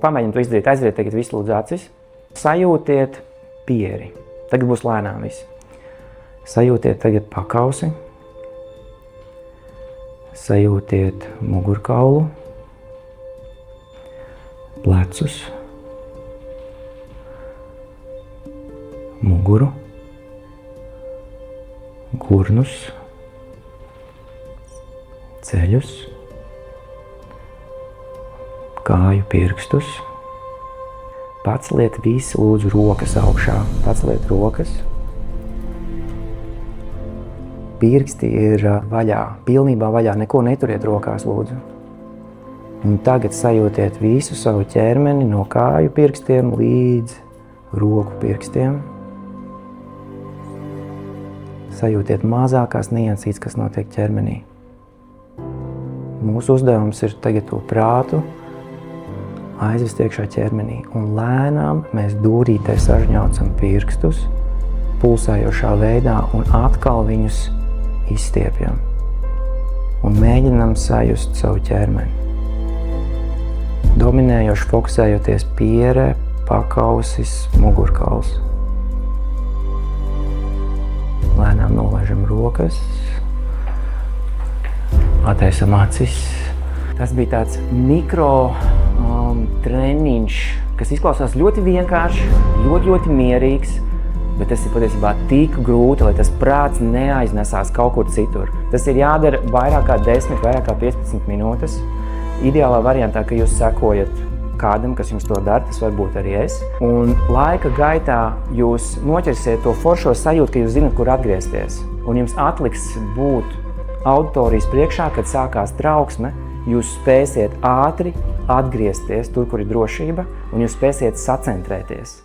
Pamēģiniet to izdarīt, aizveriet tagad visu lūdzu acis. Sajūtiet pieri. Tagad būs lēnām viss. Sajūtiet tagad pakausi. Sajūtiet mugurkaulu. Plecus. Muguru. Gurnus. Ceļus. Kāju pirkstus. Paceliet visi lūdzu rokas augšā. Paceliet rokas. Pirksti ir vaļā, pilnībā vaļā, neko neturiet rokās lūdzu. Un tagad sajūtiet visu savu ķermeni no kāju pirkstiem līdz roku pirkstiem. Sajūtiet mazākās niansītes, kas notiek ķermenī. Mūsu uzdevums ir tagad to prātu aizvest iekšā ķermenī. Un lēnām mēs dūrītē sažņaucam pirkstus, pulsējošā veidā un atkal viņus izstiepjam. Un mēģinam sajust savu ķermeni. Dominējoši fokusējoties piere, pakausis, mugurkauls. Lēnām nolaižam rokas, attaisam acis. Tas bija tāds mikro treniņš, kas izklausās ļoti vienkārši, ļoti mierīgs, bet tas ir patiesībā tik grūti, lai tas prāts neaiznesās kaut kur citur. Tas ir jādara vairāk kā 10, vairāk kā 15 minūtes. Ideālā variantā, ka jūs sekojat kādam, kas jums to dara, tas var būt arī es. Un laika gaitā jūs noķersiet to foršo sajūtu, ka jūs zinat, kur atgriezties. Un jums atliks būt auditorijas priekšā, kad sākās trauksme, jūs spēsiet ātri atgriezties tur, kur ir drošība, un jūs spēsiet sacentrēties.